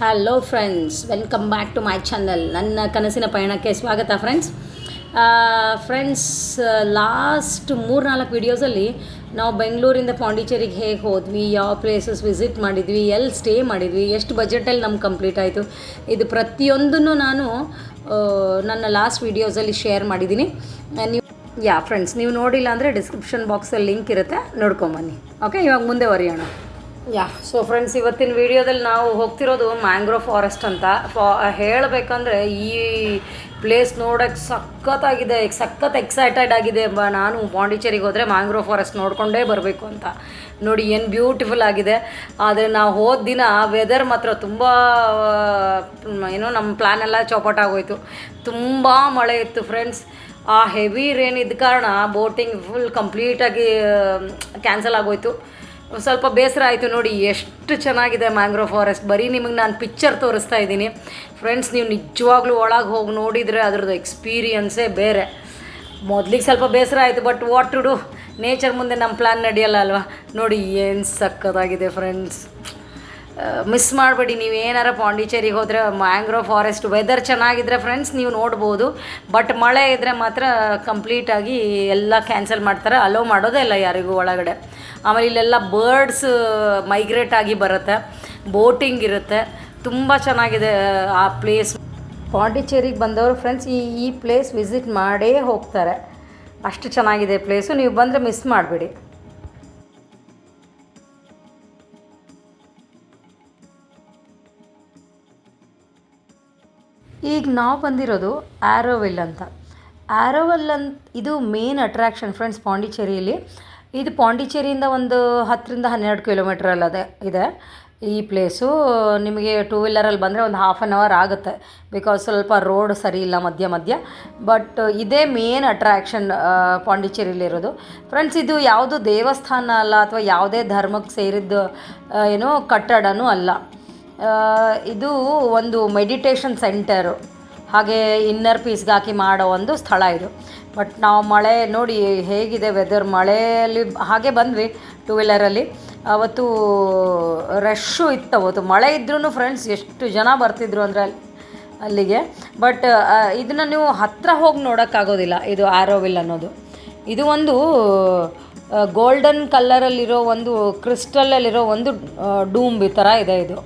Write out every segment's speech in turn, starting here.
Hello friends, welcome back to my channel. ನನ್ನ ಕನಸಿನ ಪಯಣಕ್ಕೆ ಸ್ವಾಗತ ಫ್ರೆಂಡ್ಸ್. ಲಾಸ್ಟ್ 3-4 ವೀಡಿಯೋಸಲ್ಲಿ ನಾವು ಬೆಂಗಳೂರಿಂದ ಪಾಂಡಿಚೇರಿಗೆ ಹೇಗೆ ಹೋದ್ವಿ, ಯಾವ ಪ್ಲೇಸಸ್ ವಿಸಿಟ್ ಮಾಡಿದ್ವಿ, ಎಲ್ಲಿ ಸ್ಟೇ ಮಾಡಿದ್ವಿ, ಎಷ್ಟು ಬಜೆಟಲ್ಲಿ ನಮ್ಗೆ ಕಂಪ್ಲೀಟ್ ಆಯಿತು, ಇದು ಪ್ರತಿಯೊಂದನ್ನು ನಾನು ನನ್ನ ಲಾಸ್ಟ್ ವೀಡಿಯೋಸಲ್ಲಿ ಶೇರ್ ಮಾಡಿದ್ದೀನಿ. ಫ್ರೆಂಡ್ಸ್, ನೀವು ನೋಡಿಲ್ಲ ಅಂದರೆ ಡಿಸ್ಕ್ರಿಪ್ಷನ್ ಬಾಕ್ಸಲ್ಲಿ ಲಿಂಕ್ ಇರುತ್ತೆ, ನೋಡ್ಕೊಂಬನ್ನಿ. ಓಕೆ, ಇವಾಗ ಮುಂದೆ ಬರೆಯೋಣ. ಸೊ ಫ್ರೆಂಡ್ಸ್, ಇವತ್ತಿನ ವಿಡಿಯೋದಲ್ಲಿ ನಾವು ಹೋಗ್ತಿರೋದು ಮ್ಯಾಂಗ್ರೋವ್ ಫಾರೆಸ್ಟ್ ಅಂತ. ಹೇಳಬೇಕಂದ್ರೆ ಈ ಪ್ಲೇಸ್ ನೋಡೋಕ್ಕೆ ಸಖತ್ ಎಕ್ಸೈಟೆಡ್ ಆಗಿದೆ. ನಾನು ಪಾಂಡಿಚೇರಿಗೆ ಹೋದರೆ ಮ್ಯಾಂಗ್ರೋವ್ ಫಾರೆಸ್ಟ್ ನೋಡಿಕೊಂಡೇ ಬರಬೇಕು ಅಂತ. ನೋಡಿ ಏನು ಬ್ಯೂಟಿಫುಲ್ ಆಗಿದೆ. ಆದರೆ ನಾವು ಹೋದ ದಿನ ವೆದರ್ ಮಾತ್ರ ತುಂಬ ನಮ್ಮ ಪ್ಲ್ಯಾನ್ ಎಲ್ಲ ಚೌಪಟಾಗೋಯ್ತು. ತುಂಬ ಮಳೆ ಇತ್ತು ಫ್ರೆಂಡ್ಸ್. ಆ ಹೆವಿ ರೇನ್ ಇದ್ದ ಕಾರಣ ಬೋಟಿಂಗ್ ಫುಲ್ ಕಂಪ್ಲೀಟಾಗಿ ಕ್ಯಾನ್ಸಲ್ ಆಗೋಯ್ತು. ಸ್ವಲ್ಪ ಬೇಸರ ಆಯಿತು. ನೋಡಿ ಎಷ್ಟು ಚೆನ್ನಾಗಿದೆ ಮ್ಯಾಂಗ್ರೋವ್ ಫಾರೆಸ್ಟ್. ಬರೀ ನಿಮಗೆ ನಾನು ಪಿಕ್ಚರ್ ತೋರಿಸ್ತಾ ಇದ್ದೀನಿ ಫ್ರೆಂಡ್ಸ್. ನೀವು ನಿಜವಾಗ್ಲೂ ಒಳಗೆ ಹೋಗಿ ನೋಡಿದರೆ ಅದ್ರದ್ದು ಎಕ್ಸ್ಪೀರಿಯನ್ಸೇ ಬೇರೆ. ಮೊದಲಿಗೆ ಸ್ವಲ್ಪ ಬೇಸರ ಆಯಿತು, but what to do, nature ಮುಂದೆ ನಮ್ಮ ಪ್ಲ್ಯಾನ್ ನಡೆಯಲ್ಲ ಅಲ್ವಾ. ನೋಡಿ ಏನು ಸಕ್ಕತ್ತಾಗಿದೆ ಫ್ರೆಂಡ್ಸ್. ಮಿಸ್ ಮಾಡಬೇಡಿ. ನೀವು ಏನಾರ ಪಾಂಡಿಚೇರಿಗೆ ಹೋದರೆ ಮ್ಯಾಂಗ್ರೋವ್ ಫಾರೆಸ್ಟ್ ವೆದರ್ ಚೆನ್ನಾಗಿದ್ದರೆ ಫ್ರೆಂಡ್ಸ್ ನೀವು ನೋಡ್ಬೋದು. ಬಟ್ ಮಳೆ ಇದ್ದರೆ ಮಾತ್ರ ಕಂಪ್ಲೀಟಾಗಿ ಎಲ್ಲ ಕ್ಯಾನ್ಸಲ್ ಮಾಡ್ತಾರೆ, ಅಲೋ ಮಾಡೋದೇ ಇಲ್ಲ ಯಾರಿಗೂ ಒಳಗಡೆ. ಆಮೇಲೆ ಇಲ್ಲೆಲ್ಲ ಬರ್ಡ್ಸ್ ಮೈಗ್ರೇಟ್ ಆಗಿ ಬರುತ್ತೆ, ಬೋಟಿಂಗ್ ಇರುತ್ತೆ. ತುಂಬ ಚೆನ್ನಾಗಿದೆ ಆ ಪ್ಲೇಸ್. ಪಾಂಡಿಚೇರಿಗೆ ಬಂದವರು ಫ್ರೆಂಡ್ಸ್ ಈ ಪ್ಲೇಸ್ ವಿಸಿಟ್ ಮಾಡೇ ಹೋಗ್ತಾರೆ. ಅಷ್ಟು ಚೆನ್ನಾಗಿದೆ ಪ್ಲೇಸು. ನೀವು ಬಂದರೆ ಮಿಸ್ ಮಾಡಬೇಡಿ. ಈಗ ನಾವು ಬಂದಿರೋದು ಆರೋವಿಲ್ ಅಂತ. ಇದು ಮೇನ್ ಅಟ್ರ್ಯಾಕ್ಷನ್ ಫ್ರೆಂಡ್ಸ್ ಪಾಂಡಿಚೇರಿಯಲ್ಲಿ. ಇದು ಪಾಂಡಿಚೇರಿಯಿಂದ ಒಂದು 10-12 ಕಿಲೋಮೀಟ್ರಲ್ಲಿ ಇದೆ ಈ ಪ್ಲೇಸು. ನಿಮಗೆ 2 ವೀಲರಲ್ಲಿ ಬಂದರೆ ಒಂದು ಹಾಫ್ ಆನ್ ಅವರ್ ಆಗುತ್ತೆ, ಬಿಕಾಸ್ ಸ್ವಲ್ಪ ರೋಡ್ ಸರಿ ಇಲ್ಲ ಮಧ್ಯ. ಬಟ್ ಇದೇ ಮೇನ್ ಅಟ್ರ್ಯಾಕ್ಷನ್ ಪಾಂಡಿಚೇರಿಲಿರೋದು ಫ್ರೆಂಡ್ಸ್. ಇದು ಯಾವುದು ದೇವಸ್ಥಾನ ಅಲ್ಲ, ಅಥವಾ ಯಾವುದೇ ಧರ್ಮಕ್ಕೆ ಸೇರಿದ್ದು ಕಟ್ಟಡನೂ ಅಲ್ಲ. ಇದು ಒಂದು ಮೆಡಿಟೇಷನ್ ಸೆಂಟರು, ಹಾಗೆ ಇನ್ನರ್ ಪೀಸ್ಗೆ ಹಾಕಿ ಮಾಡೋ ಒಂದು ಸ್ಥಳ ಇದು. ಬಟ್ ನಾವು ಮಳೆ ನೋಡಿ ಹೇಗಿದೆ ವೆದರ್, ಮಳೆಯಲ್ಲಿ ಹಾಗೆ ಬಂದ್ವಿ 2 ವೀಲರಲ್ಲಿ. ಅವತ್ತು ರಶ್ಶು ಇತ್ತು. ಅವತ್ತು ಮಳೆ ಇದ್ರೂ ಫ್ರೆಂಡ್ಸ್ ಎಷ್ಟು ಜನ ಬರ್ತಿದ್ರು ಅಂದರೆ ಅಲ್ಲಿಗೆ. ಬಟ್ ಇದನ್ನು ನೀವು ಹತ್ತಿರ ಹೋಗಿ ನೋಡೋಕ್ಕಾಗೋದಿಲ್ಲ. ಇದು ಆರೋವಿಲ್ ಅನ್ನೋದು, ಇದು ಒಂದು ಗೋಲ್ಡನ್ ಕಲರಲ್ಲಿರೋ ಒಂದು ಕ್ರಿಸ್ಟಲಲ್ಲಿರೋ ಒಂದು ಡೂಂಬ್ ಈ ಥರ ಇದೆ ಇದು.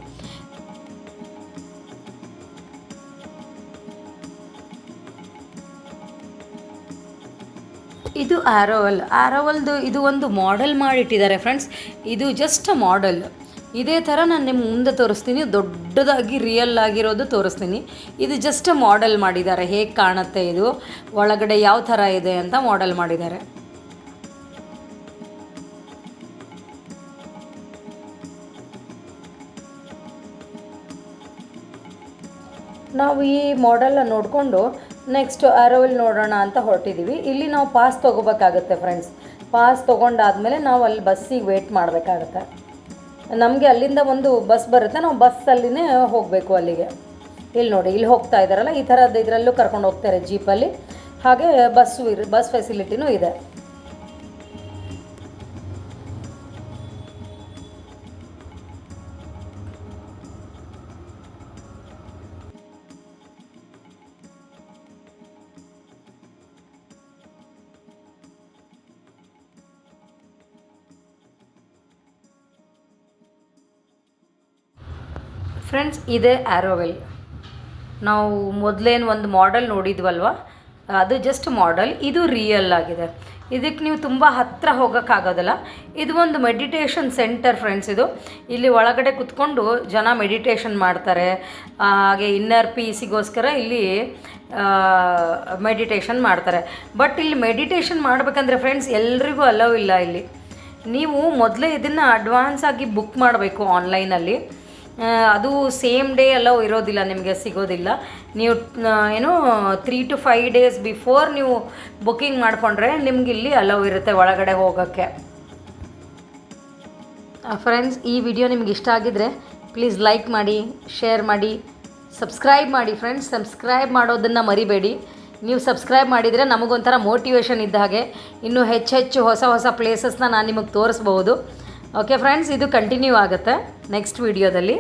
ಇದು ಆರೋವಲ್ದು ಇದು ಒಂದು ಮಾಡೆಲ್ ಮಾಡಿಟ್ಟಿದ್ದಾರೆ ಫ್ರೆಂಡ್ಸ್. ಇದು ಜಸ್ಟ್ ಮಾಡೆಲ್. ಇದೇ ಥರ ನಾನು ನಿಮ್ಗೆ ಮುಂದೆ ತೋರಿಸ್ತೀನಿ, ದೊಡ್ಡದಾಗಿ ರಿಯಲ್ ಆಗಿರೋದು ತೋರಿಸ್ತೀನಿ. ಇದು ಜಸ್ಟ್ ಮಾಡೆಲ್ ಮಾಡಿದ್ದಾರೆ, ಹೇಗೆ ಕಾಣುತ್ತೆ ಇದು ಒಳಗಡೆ ಯಾವ ಥರ ಇದೆ ಅಂತ ಮಾಡೆಲ್ ಮಾಡಿದ್ದಾರೆ. ನಾವು ಈ ಮಾಡೆಲ್ನ ನೋಡಿಕೊಂಡು ನೆಕ್ಸ್ಟ್ ಆರೋವಿಲ್ ನೋಡೋಣ ಅಂತ ಹೊರಟಿದ್ದೀವಿ. ಇಲ್ಲಿ ನಾವು ಪಾಸ್ ತೊಗೋಬೇಕಾಗುತ್ತೆ ಫ್ರೆಂಡ್ಸ್. ಪಾಸ್ ತೊಗೊಂಡಾದಮೇಲೆ ನಾವು ಅಲ್ಲಿ ಬಸ್ಸಿಗೆ ವೇಟ್ ಮಾಡಬೇಕಾಗತ್ತೆ. ನಮಗೆ ಅಲ್ಲಿಂದ ಒಂದು ಬಸ್ ಬರುತ್ತೆ, ನಾವು ಬಸ್ಸಲ್ಲಿನೇ ಹೋಗಬೇಕು ಅಲ್ಲಿಗೆ. ಇಲ್ಲಿ ನೋಡಿ, ಇಲ್ಲಿ ಹೋಗ್ತಾ ಇದ್ದಾರಲ್ಲ, ಈ ಥರದ್ದು ಇದರಲ್ಲೂ ಕರ್ಕೊಂಡು ಹೋಗ್ತಾರೆ ಜೀಪಲ್ಲಿ. ಹಾಗೆ ಬಸ್ ಫೆಸಿಲಿಟಿನೂ ಇದೆ. ಫ್ರೆಂಡ್ಸ್, ಇದೇ ಆರೋವಿಲ್. ನಾವು ಮೊದಲೇನು ಒಂದು ಮಾಡೆಲ್ ನೋಡಿದ್ವಲ್ವ, ಅದು ಜಸ್ಟ್ ಮಾಡೆಲ್. ಇದು ರಿಯಲ್ ಆಗಿದೆ. ಇದಕ್ಕೆ ನೀವು ತುಂಬ ಹತ್ತಿರ ಹೋಗೋಕ್ಕಾಗೋದಿಲ್ಲ. ಇದು ಒಂದು ಮೆಡಿಟೇಷನ್ ಸೆಂಟರ್ ಫ್ರೆಂಡ್ಸ್. ಇಲ್ಲಿ ಒಳಗಡೆ ಕುತ್ಕೊಂಡು ಜನ ಮೆಡಿಟೇಷನ್ ಮಾಡ್ತಾರೆ. ಹಾಗೆ ಇನ್ನರ್ ಪೀಸಿಗೋಸ್ಕರ ಇಲ್ಲಿ ಮೆಡಿಟೇಷನ್ ಮಾಡ್ತಾರೆ. ಬಟ್ ಇಲ್ಲಿ ಮೆಡಿಟೇಷನ್ ಮಾಡಬೇಕಂದ್ರೆ ಫ್ರೆಂಡ್ಸ್ ಎಲ್ರಿಗೂ ಅಲೋ ಇಲ್ಲ ಇಲ್ಲಿ. ನೀವು ಮೊದಲೇ ಇದನ್ನು ಅಡ್ವಾನ್ಸ್ ಆಗಿ ಬುಕ್ ಮಾಡಬೇಕು ಆನ್ಲೈನಲ್ಲಿ. ಅದು ಸೇಮ್ ಡೇ ಎಲ್ಲ ಇರೋದಿಲ್ಲ, ನಿಮಗೆ ಸಿಗೋದಿಲ್ಲ. ನೀವು 3 to 5 days ಬಿಫೋರ್ ನೀವು ಬುಕ್ಕಿಂಗ್ ಮಾಡಿಕೊಂಡ್ರೆ ನಿಮ್ಗೆ ಇಲ್ಲಿ ಅಲೋ ಇರುತ್ತೆ ಒಳಗಡೆ ಹೋಗೋಕ್ಕೆ. ಫ್ರೆಂಡ್ಸ್, ಈ ವಿಡಿಯೋ ನಿಮ್ಗೆ ಇಷ್ಟ ಆಗಿದ್ದರೆ ಪ್ಲೀಸ್ ಲೈಕ್ ಮಾಡಿ, ಶೇರ್ ಮಾಡಿ, ಸಬ್ಸ್ಕ್ರೈಬ್ ಮಾಡಿ ಫ್ರೆಂಡ್ಸ್. ಸಬ್ಸ್ಕ್ರೈಬ್ ಮಾಡೋದನ್ನು ಮರಿಬೇಡಿ. ನೀವು ಸಬ್ಸ್ಕ್ರೈಬ್ ಮಾಡಿದರೆ ನಮಗೊಂಥರ ಮೋಟಿವೇಶನ್ ಇದ್ದ ಹಾಗೆ ಇನ್ನೂ ಹೆಚ್ಚು ಹೊಸ ಪ್ಲೇಸಸ್ನ ನಾನು ನಿಮಗೆ ತೋರಿಸ್ಬೋದು. ಓಕೆ ಫ್ರೆಂಡ್ಸ್, ಇದು ಕಂಟಿನ್ಯೂ ಆಗುತ್ತೆ ನೆಕ್ಸ್ಟ್ ವಿಡಿಯೋದಲ್ಲಿ.